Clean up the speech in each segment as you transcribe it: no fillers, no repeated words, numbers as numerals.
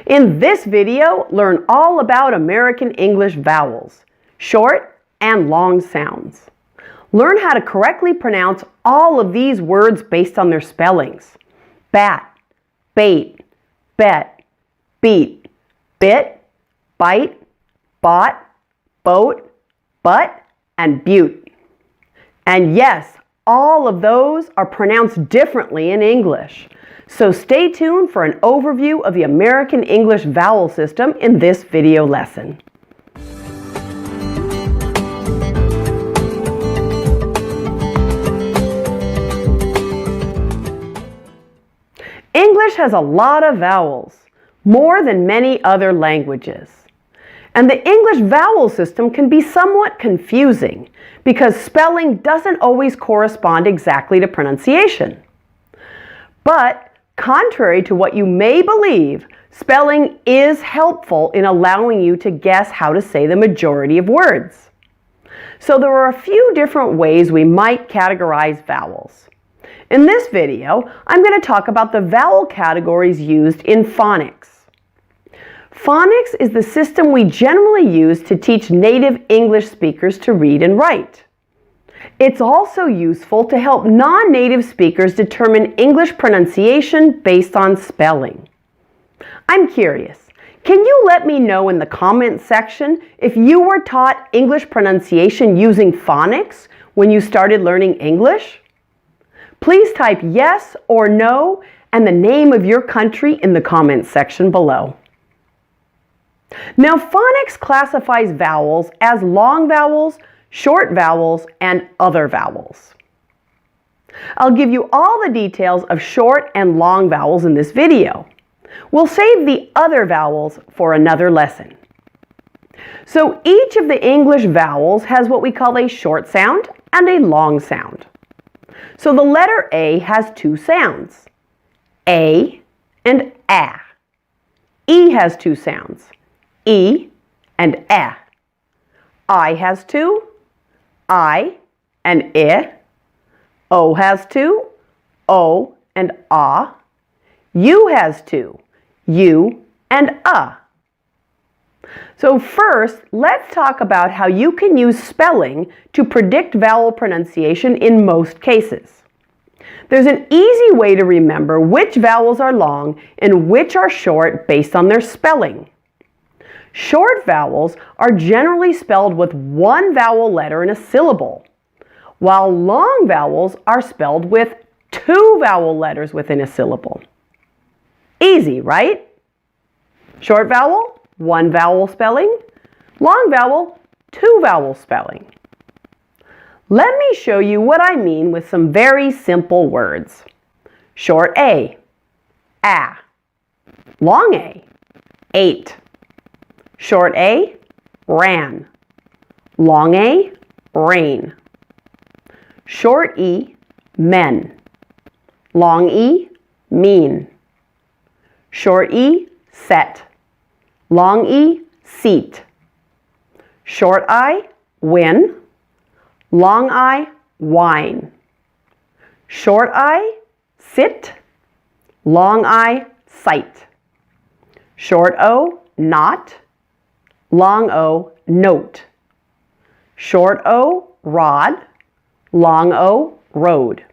In this video, learn all about American English vowels, short and long sounds. Learn how to correctly pronounce all of these words based on their spellings. Bat, bait, bet, beet, bit, bite, bought, boat, butt, and butte. And yes, all of those are pronounced differently in English. So stay tuned for an overview of the American English vowel system in this video lesson. English has a lot of vowels, more than many other languages. And the English vowel system can be somewhat confusing because spelling doesn't always correspond exactly to pronunciation. But contrary to what you may believe, spelling is helpful in allowing you to guess how to say the majority of words. So there are a few different ways we might categorize vowels. In this video, I'm going to talk about the vowel categories used in phonics. Phonics is the system we generally use to teach native English speakers to read and write. It's also useful to help non-native speakers determine English pronunciation based on spelling. I'm curious, can you let me know in the comments section if you were taught English pronunciation using phonics when you started learning English? Please type yes or no and the name of your country in the comments section below. Now, phonics classifies vowels as long vowels, short vowels, and other vowels. I'll give you all the details of short and long vowels in this video. We'll save the other vowels for another lesson. So each of the English vowels has what we call a short sound and a long sound. So the letter A has two sounds, A and A. E has two sounds, E and E. I has two, I and I. O has two, O and A. U has two, U and A. So first, let's talk about how you can use spelling to predict vowel pronunciation in most cases. There's an easy way to remember which vowels are long and which are short based on their spelling. Short vowels are generally spelled with one vowel letter in a syllable, while long vowels are spelled with two vowel letters within a syllable. Easy, right? Short vowel, one vowel spelling. Long vowel, two vowel spelling. Let me show you what I mean with some very simple words. Short A, a. Long A, ate. Short A, ran. Long A, rain. Short E, men. Long E, mean. Short E, set. Long E, seat. Short I, win. Long I, wine. Short I, sit. Long I, sight. Short O, not. Long O, note. Short O, rod. Long O, road.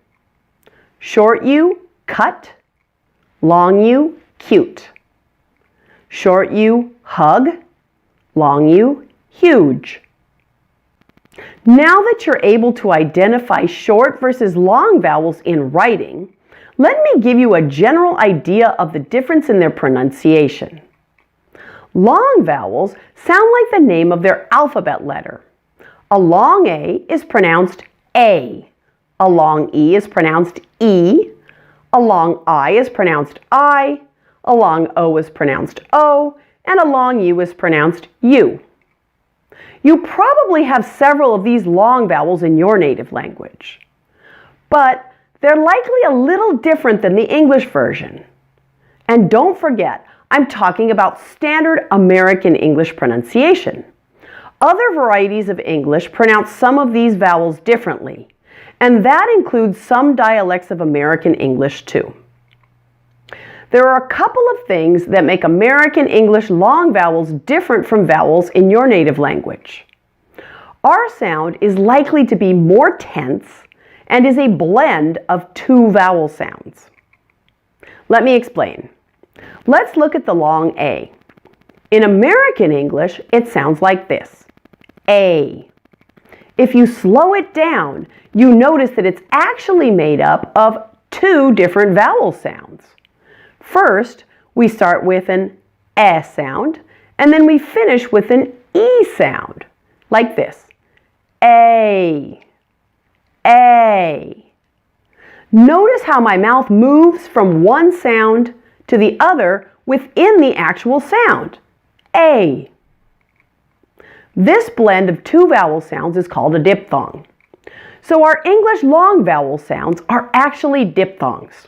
Short U, cut. Long U, cute. Short U, hug. Long U, huge. Now that you're able to identify short versus long vowels in writing, let me give you a general idea of the difference in their pronunciation. Long vowels sound like the name of their alphabet letter. A long A is pronounced A. A long E is pronounced E. A long I is pronounced I. A long O is pronounced O. And a long U is pronounced U. You probably have several of these long vowels in your native language. But they're likely a little different than the English version. And don't forget, I'm talking about standard American English pronunciation. Other varieties of English pronounce some of these vowels differently, and that includes some dialects of American English too. There are a couple of things that make American English long vowels different from vowels in your native language. Our sound is likely to be more tense and is a blend of two vowel sounds. Let me explain. Let's look at the long A. In American English, it sounds like this, A. If you slow it down, you notice that it's actually made up of two different vowel sounds. First, we start with an E sound, and then we finish with an E sound, like this, A. A. Notice how my mouth moves from one sound to the other within the actual sound, A. This blend of two vowel sounds is called a diphthong. So our English long vowel sounds are actually diphthongs.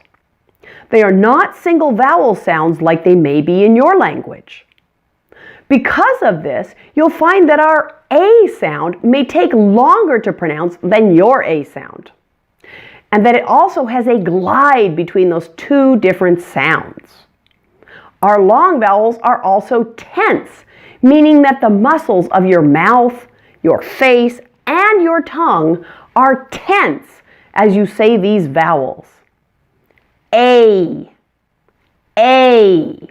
They are not single vowel sounds like they may be in your language. Because of this, you'll find that our A sound may take longer to pronounce than your A sound, and that it also has a glide between those two different sounds. Our long vowels are also tense, meaning that the muscles of your mouth, your face, and your tongue are tense as you say these vowels. A. A.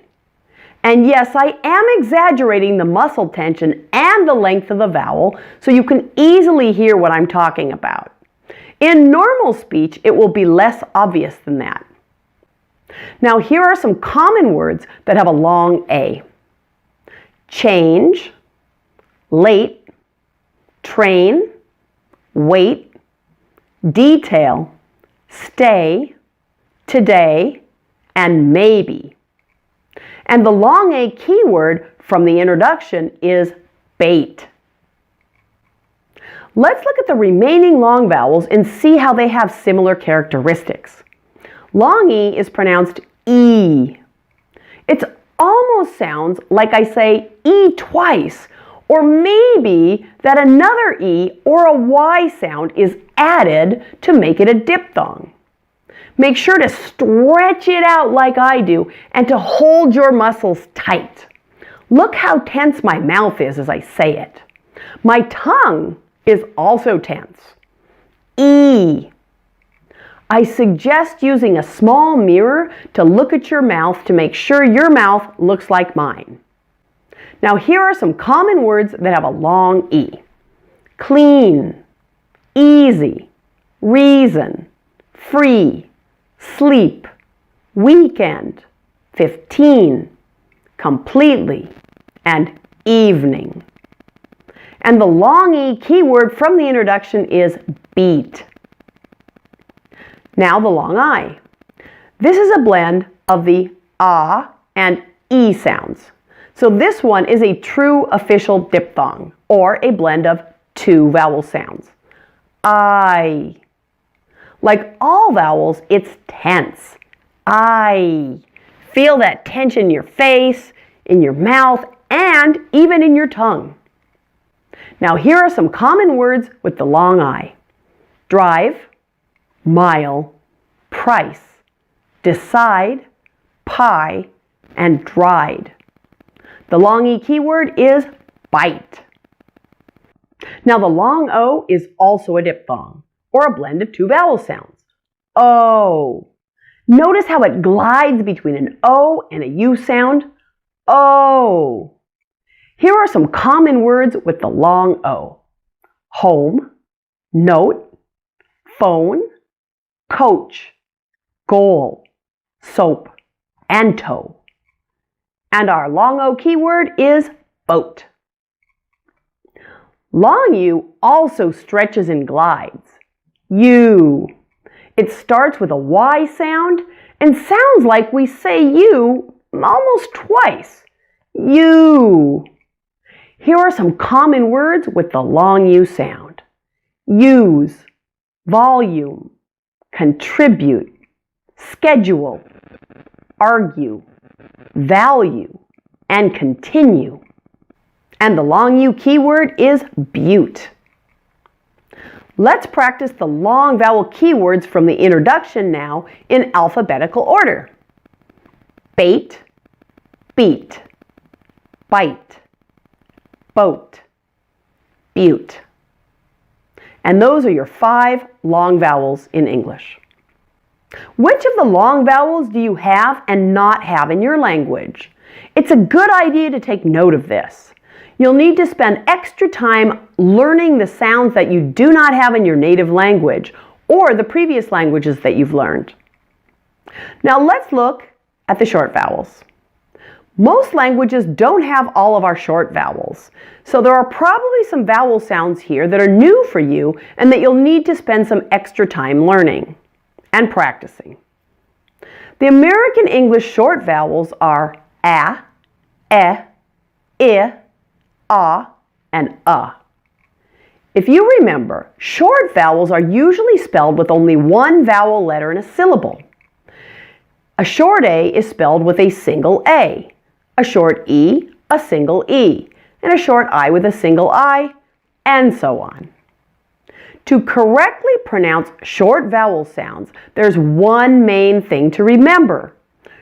And yes, I am exaggerating the muscle tension and the length of the vowel so you can easily hear what I'm talking about. In normal speech, it will be less obvious than that. Now, here are some common words that have a long A. Change, late, train, wait, detail, stay, today, and maybe. And the long A keyword from the introduction is bait. Let's look at the remaining long vowels and see how they have similar characteristics. Long E is pronounced E. It almost sounds like I say E twice, or maybe that another E or a Y sound is added to make it a diphthong. Make sure to stretch it out like I do and to hold your muscles tight. Look how tense my mouth is as I say it. My tongue is also tense. E. I suggest using a small mirror to look at your mouth to make sure your mouth looks like mine. Now here are some common words that have a long E. Clean, easy, reason, free, sleep, weekend, 15, completely, and evening. And the long E keyword from the introduction is beet. Now the long I. This is a blend of the ah and E sounds. So this one is a true official diphthong, or a blend of two vowel sounds. I. Like all vowels, it's tense. I. Feel that tension in your face, in your mouth, and even in your tongue. Now here are some common words with the long I. Drive, mile, price, decide, pie, and dried. The long E keyword is bite. Now the long O is also a diphthong, or a blend of two vowel sounds. O. Notice how it glides between an O and a U sound. O. Here are some common words with the long O. Home, note, phone, coach, goal, soap, and toe. And our long O keyword is boat. Long U also stretches and glides. U. It starts with a Y sound and sounds like we say you almost twice. U. Here are some common words with the long U sound. Use, volume, contribute, schedule, argue, value, and continue. And the long U keyword is butte. Let's practice the long vowel keywords from the introduction now in alphabetical order. bait, beet, bite, boat, butte. And those are your 5 long vowels in English. Which of the long vowels do you have and not have in your language? It's a good idea to take note of this. You'll need to spend extra time learning the sounds that you do not have in your native language or the previous languages that you've learned. Now let's look at the short vowels. Most languages don't have all of our short vowels, so there are probably some vowel sounds here that are new for you and that you'll need to spend some extra time learning and practicing. The American English short vowels are a, I, and If you remember, short vowels are usually spelled with only one vowel letter in a syllable. A short A is spelled with a single A, a short E, a single E, and a short I with a single I, and so on. To correctly pronounce short vowel sounds, there's one main thing to remember.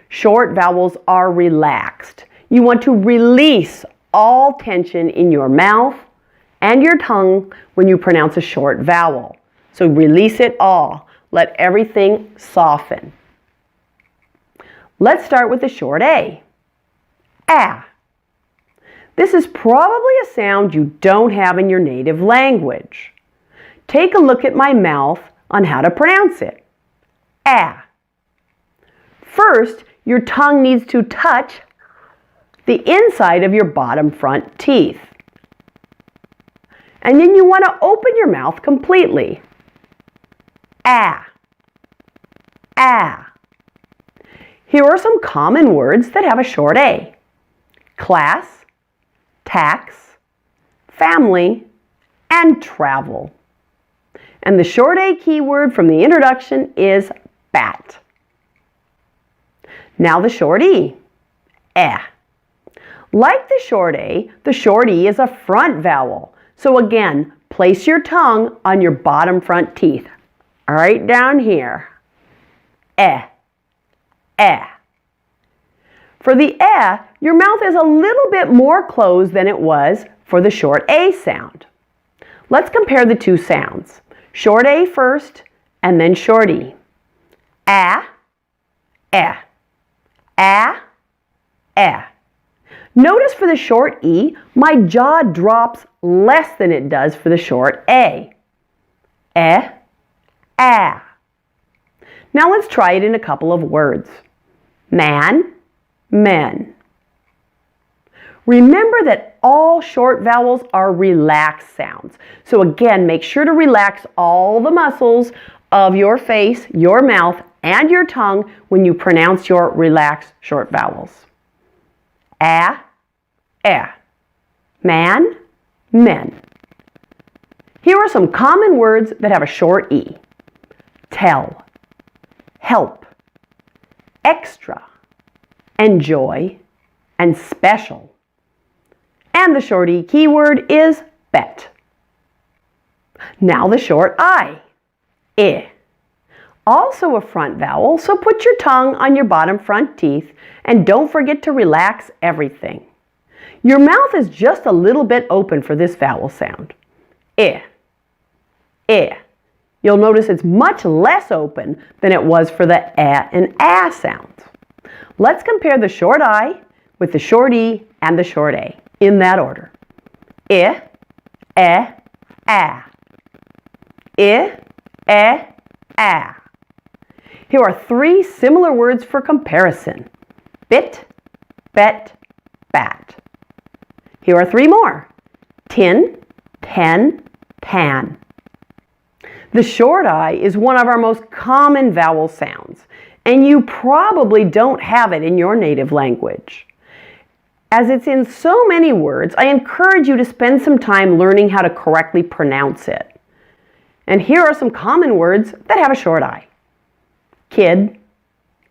Short vowels are relaxed. You want to release all tension in your mouth and your tongue when you pronounce a short vowel. So release it all. Let everything soften. Let's start with the short A. A. This is probably a sound you don't have in your native language. Take a look at my mouth on how to pronounce it. A. First, your tongue needs to touch the inside of your bottom front teeth. And then you want to open your mouth completely. A. A. Here are some common words that have a short A. Class, tax, family, and travel. And the short A keyword from the introduction is bat. Now the short E. Eh. Like the short A, the short E is a front vowel. So again, place your tongue on your bottom front teeth, right down here. Eh. Eh. For the eh, your mouth is a little bit more closed than it was for the short A sound. Let's compare the two sounds. Short A first, and then short E. Ah, eh. Ah, eh. Notice for the short E, my jaw drops less than it does for the short A. Eh, ah. Now let's try it in a couple of words. Man, men. Remember that all short vowels are relaxed sounds. So again, make sure to relax all the muscles of your face, your mouth, and your tongue when you pronounce your relaxed short vowels. A, eh. Man, men. Here are some common words that have a short E. Tell, help, extra, enjoy, and special. And the short E keyword is bet. Now the short I. I. Also a front vowel, so put your tongue on your bottom front teeth and don't forget to relax everything. Your mouth is just a little bit open for this vowel sound. I. I. You'll notice it's much less open than it was for the and a sounds. Let's compare the short I with the short E and the short A in that order. I, a. I, a. Here are 3 similar words for comparison. Bit, bet, bat. Here are 3 more. Tin, ten, tan. The short I is one of our most common vowel sounds, and you probably don't have it in your native language. As it's in so many words, I encourage you to spend some time learning how to correctly pronounce it. And here are some common words that have a short I. Kid,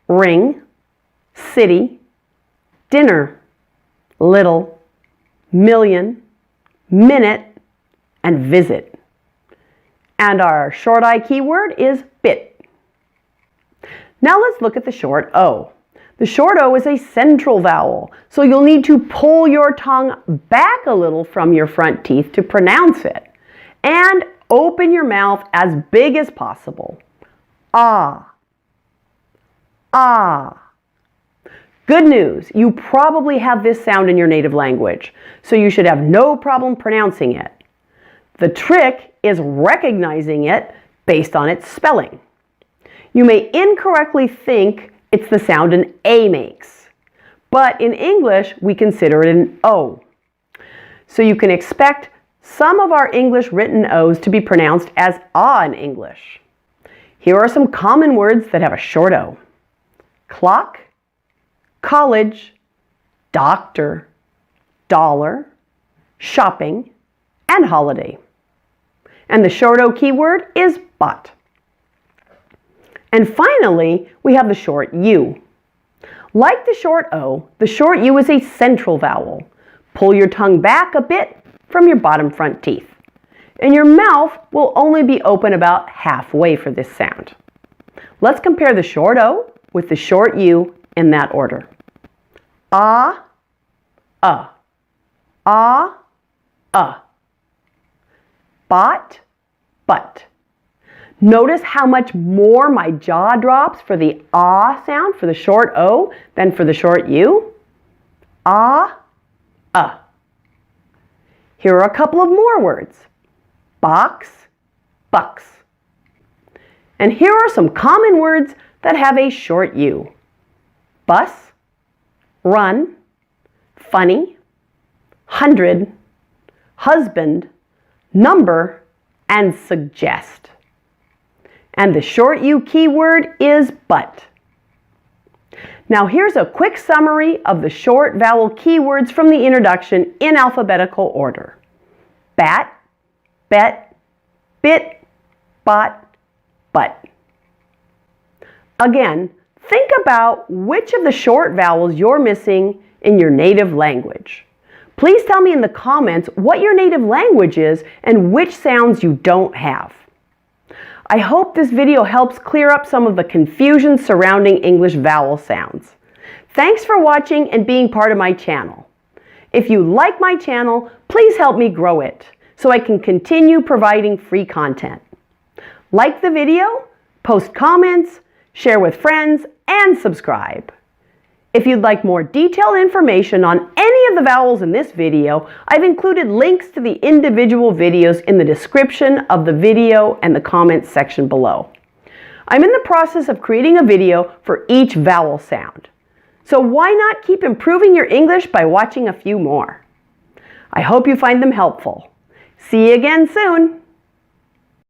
ring, city, dinner, little, million, minute, and visit. And our short I keyword is bit. Now let's look at the short O. The short O is a central vowel, so you'll need to pull your tongue back a little from your front teeth to pronounce it. And open your mouth as big as possible. Ah. Ah. Good news, you probably have this sound in your native language, so you should have no problem pronouncing it. The trick is recognizing it based on its spelling. You may incorrectly think it's the sound an A makes, but in English we consider it an O. So you can expect some of our English written O's to be pronounced as ah in English. Here are some common words that have a short O. Clock, college, doctor, dollar, shopping, and holiday. And the short O keyword is but. And finally, we have the short U. Like the short O, the short U is a central vowel. Pull your tongue back a bit from your bottom front teeth. And your mouth will only be open about halfway for this sound. Let's compare the short O with the short U in that order. Ah, ah, bot, but. Notice how much more my jaw drops for the ah sound for the short O than for the short U. Ah, Here are a couple of more words. Box, bucks. And here are some common words that have a short U. Bus, run, funny, 100, husband, number, and suggest. And the short U keyword is but. Now here's a quick summary of the short vowel keywords from the introduction in alphabetical order. Bat, bet, bit, bot, but. Again, think about which of the short vowels you're missing in your native language. Please tell me in the comments what your native language is and which sounds you don't have. I hope this video helps clear up some of the confusion surrounding English vowel sounds. Thanks for watching and being part of my channel. If you like my channel, please help me grow it so I can continue providing free content. Like the video, post comments, share with friends, and subscribe. If you'd like more detailed information on any of the vowels in this video, I've included links to the individual videos in the description of the video and the comments section below. I'm in the process of creating a video for each vowel sound. So why not keep improving your English by watching a few more? I hope you find them helpful. See you again soon.